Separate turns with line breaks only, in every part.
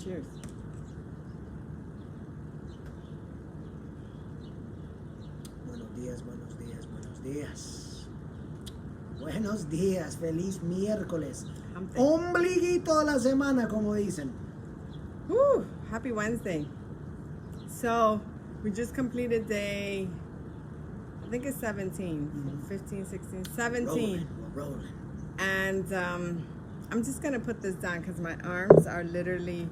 Cheers.
Buenos días, buenos días, buenos días. Buenos días, feliz miércoles. Ombliguito de la semana, como dicen.
Woo, happy Wednesday. So, we just completed day, I think it's 17, 15, 16, 17.
We're rolling.
And I'm just going to put this down because my arms are literally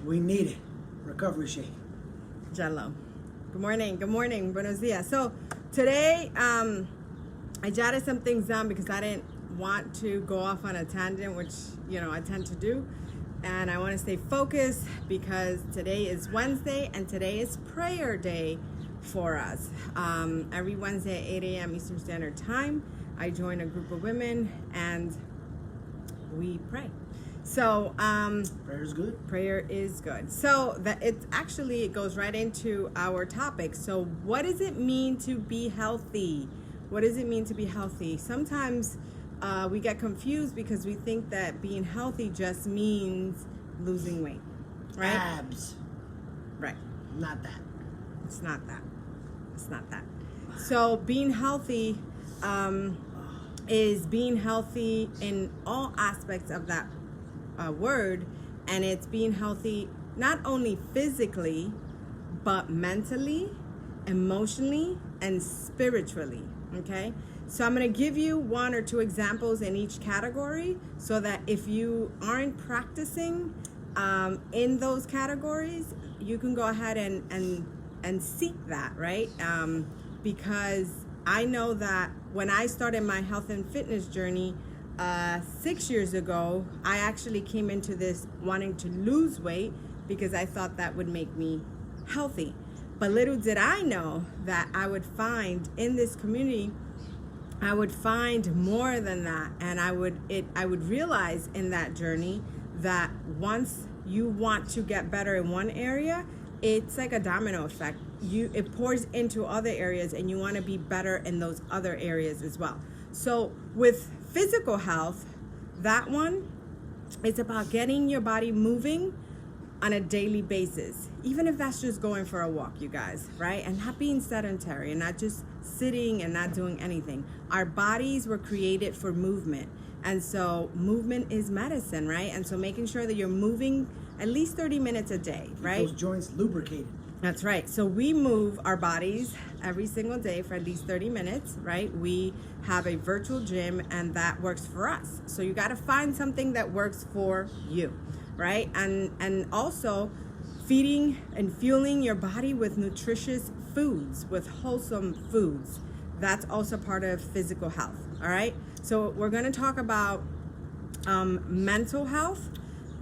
We need it. Recovery shake.
jello. Good morning, buenos dias. So today, I jotted some things down because I didn't want to go off on a tangent, which, I tend to do. And I want to stay focused because today is Wednesday and today is prayer day for us. Every Wednesday at 8 a.m. Eastern Standard Time, I join a group of women and we pray. So,
Prayer is good.
prayer is good. So it goes right into our topic. So what does it mean to be healthy? What does it mean to be healthy? Sometimes we get confused because we think that being healthy just means losing weight, right?
Abs.
Right.
Not that.
It's not that. It's not that. So being healthy is being healthy in all aspects of that word, and it's being healthy not only physically but mentally, emotionally, and spiritually. Okay, so I'm going to give you one or two examples in each category so that if you aren't practicing in those categories, you can go ahead and seek that, right? Because I know that when I started my health and fitness journey 6 years ago, I actually came into this wanting to lose weight because I thought that would make me healthy. But little did I know that I would find in this community, I would find more than that. And I would realize in that journey that once you want to get better in one area, it's like a domino effect. It pours into other areas and you want to be better in those other areas as well. So with physical health, that one, it's about getting your body moving on a daily basis, even if that's just going for a walk, you guys, right? And not being sedentary and not just sitting and not doing anything. Our bodies were created for movement. And so movement is medicine, right? And so making sure that you're moving at least 30 minutes a day, right?
Those joints lubricated.
That's right. So we move our bodies every single day for at least 30 minutes, right? We have a virtual gym and that works for us. So you got to find something that works for you, right? And also feeding and fueling your body with nutritious foods, with wholesome foods. That's also part of physical health, all right? So we're going to talk about mental health.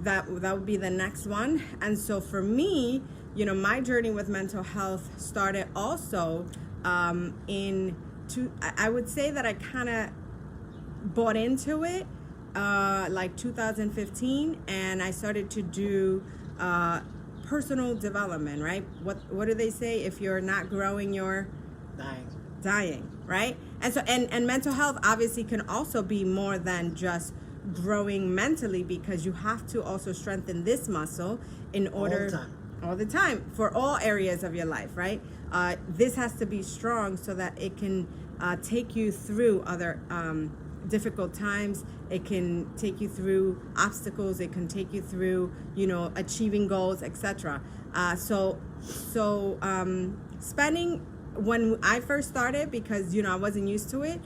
That would be the next one. And so for me, my journey with mental health started also I would say that I kind of bought into it like 2015, and I started to do personal development, right? What do they say? If you're not growing, you're dying, right? And so and mental health obviously can also be more than just growing mentally, because you have to also strengthen this muscle in order all the time for all areas of your life, right? This has to be strong so that it can take you through other difficult times. It can take you through obstacles. It can take you through, achieving goals, etc. So spending, when I first started, because I wasn't used to it,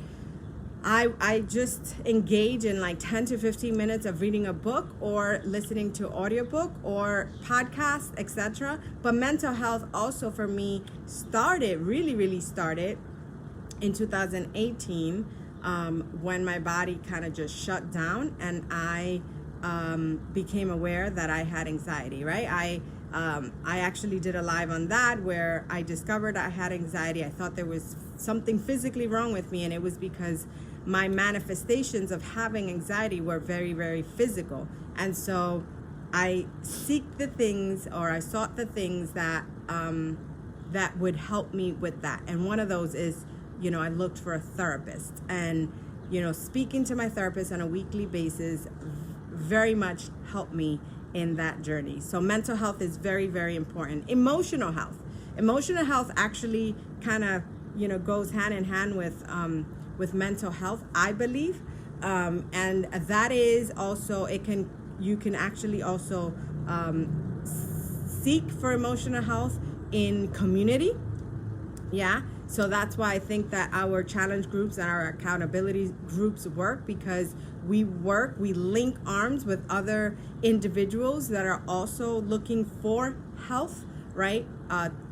I just engage in like 10 to 15 minutes of reading a book or listening to audiobook or podcast, etc. But mental health also for me really started in 2018 when my body kind of just shut down and I became aware that I had anxiety, right? I actually did a live on that where I discovered I had anxiety. I thought there was something physically wrong with me, and it was because my manifestations of having anxiety were very, very physical. And so I sought the things that that would help me with that. And one of those is, I looked for a therapist, and speaking to my therapist on a weekly basis very much helped me in that journey. So mental health is very, very important. Emotional health actually kind of, goes hand in hand with mental health, I believe. And that is also, you can actually also seek for emotional health in community. Yeah. So that's why I think that our challenge groups and our accountability groups work, because we link arms with other individuals that are also looking for health, right?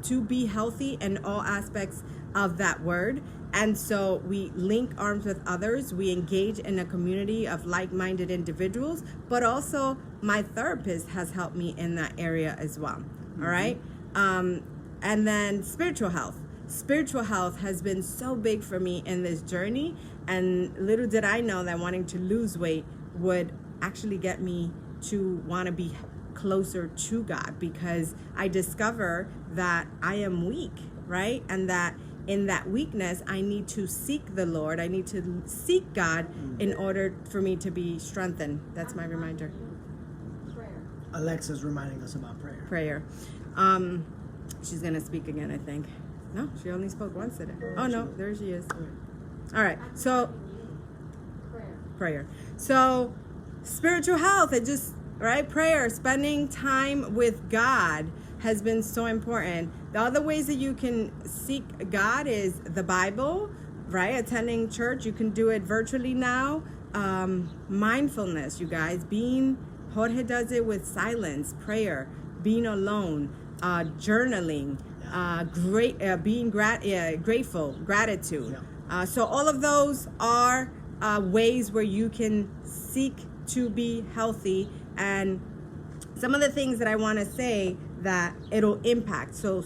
To be healthy in all aspects of that word. And so we link arms with others. We engage in a community of like-minded individuals, but also my therapist has helped me in that area as well. Mm-hmm. All right. And then spiritual health. Spiritual health has been so big for me in this journey, and little did I know that wanting to lose weight would actually get me to want to be closer to God, because I discover that I am weak, right? And that in that weakness, I need to seek the Lord. I need to seek God in order for me to be strengthened. That's my reminder.
Prayer.
Alexa's reminding us about prayer.
She's going to speak again, I think. No, she only spoke once today. Oh, no, there she is. All right, so prayer. So spiritual health, prayer, spending time with God has been so important. The other ways that you can seek God is the Bible, right? Attending church. You can do it virtually now. Mindfulness, you guys. Jorge does it with silence, prayer, being alone, journaling, being grateful, gratitude.
Yeah.
So all of those are ways where you can seek to be healthy. And some of the things that I want to say that it'll impact. So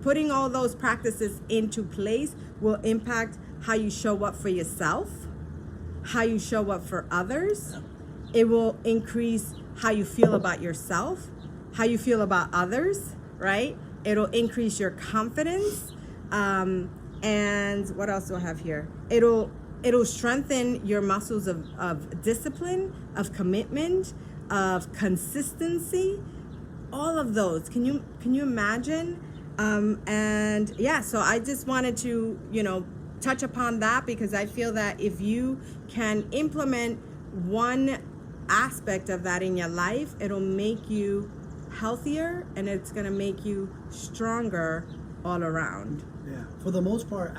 putting all those practices into place will impact how you show up for yourself, how you show up for others. It will increase how you feel about yourself, how you feel about others, right? It'll increase your confidence. And what else do I have here? It'll strengthen your muscles of discipline, of commitment, of consistency, all of those. Can you imagine? And yeah, so I just wanted to, touch upon that, because I feel that if you can implement one aspect of that in your life, it'll make you healthier, and it's going to make you stronger all around.
Yeah, for the most part,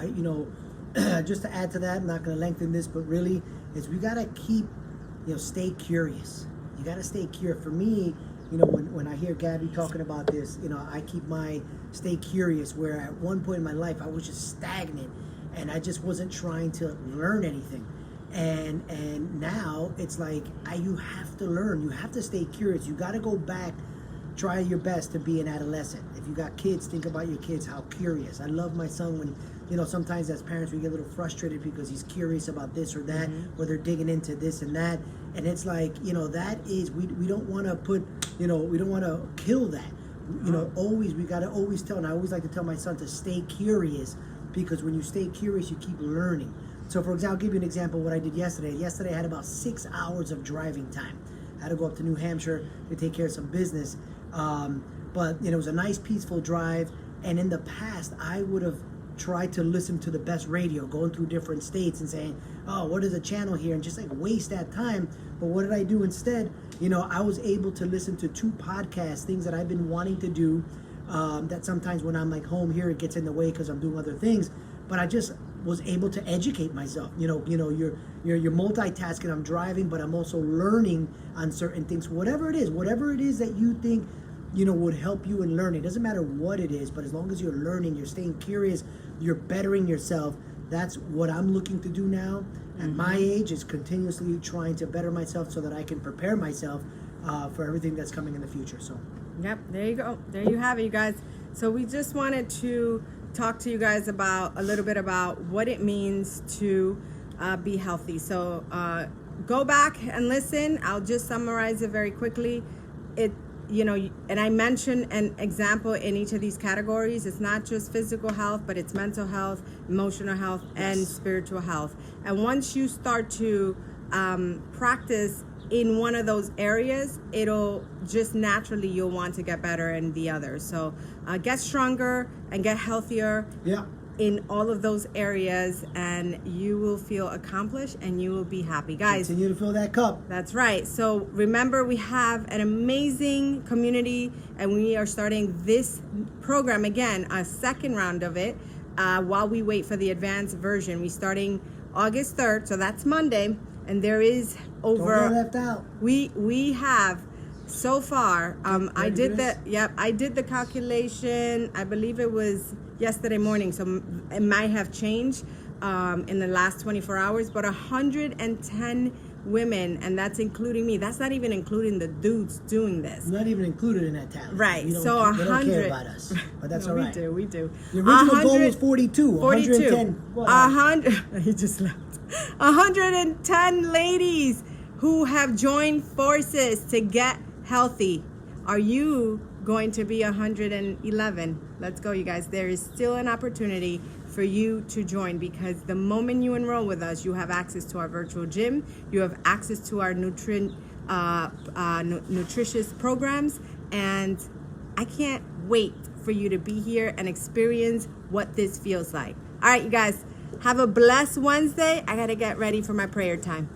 just to add to that, I'm not going to lengthen this, but really, is we got to keep, stay curious. You got to stay curious. For me, when I hear Gabby talking about this, I keep my stay curious, where at one point in my life, I was just stagnant, and I just wasn't trying to learn anything. And now it's like, you have to learn. You have to stay curious. You got to go back. Try your best to be an adolescent. If you got kids, think about your kids, how curious. I love my son when, sometimes as parents we get a little frustrated because he's curious about this or that, or they're digging into this and that. And it's like, that is, we don't want to put, we don't want to kill that. We got to always tell, and I always like to tell my son to stay curious, because when you stay curious, you keep learning. So for example, I'll give you an example of what I did yesterday. Yesterday I had about 6 hours of driving time. I had to go up to New Hampshire to take care of some business. But it was a nice, peaceful drive. And in the past, I would have tried to listen to the best radio, going through different states and saying, oh, what is the channel here? And just waste that time. But what did I do instead? I was able to listen to 2 podcasts, things that I've been wanting to do, that sometimes when I'm home here, it gets in the way because I'm doing other things. But I just was able to educate myself. You're multitasking. I'm driving, but I'm also learning on certain things. Whatever it is that you think would help you in learning. It doesn't matter what it is, but as long as you're learning, you're staying curious, you're bettering yourself. That's what I'm looking to do now. At my age, is continuously trying to better myself so that I can prepare myself for everything that's coming in the future. So,
yep, there you go. There you have it, you guys. So we just wanted to talk to you guys about a little bit about what it means to be healthy. So go back and listen. I'll just summarize it very quickly. And I mentioned an example in each of these categories. It's not just physical health, but it's mental health, emotional health, and spiritual health. And once you start to practice in one of those areas, it'll just naturally, you'll want to get better in the others. So get stronger and get healthier
Yeah.
in all of those areas, and you will feel accomplished and you will be happy. Guys,
Continue to fill that cup.
that's right. So remember, we have an amazing community, and we are starting this program again, a second round of it, while we wait for the advanced version. We're starting August 3rd, so that's Monday, and there is
Don't get
over.
left out.
We have so far. I did
Chris?
I did the calculation. I believe it was yesterday morning, so it might have changed in the last 24 hours. But 110 women, and that's including me. That's not even including the dudes doing this.
Not even included in that tally.
Right.
We don't
So
ca- they don't
100.
care about us, but that's
No,
all right.
We do.
The original goal
100
was 42.
42.
110. Well,
100. He just left. 110 ladies who have joined forces to get healthy. Are you going to be 111? Let's go, you guys. There is still an opportunity for you to join, because the moment you enroll with us, you have access to our virtual gym. You have access to our nutritious programs, and I can't wait for you to be here and experience what this feels like. All right, you guys, have a blessed Wednesday. I got to get ready for my prayer time.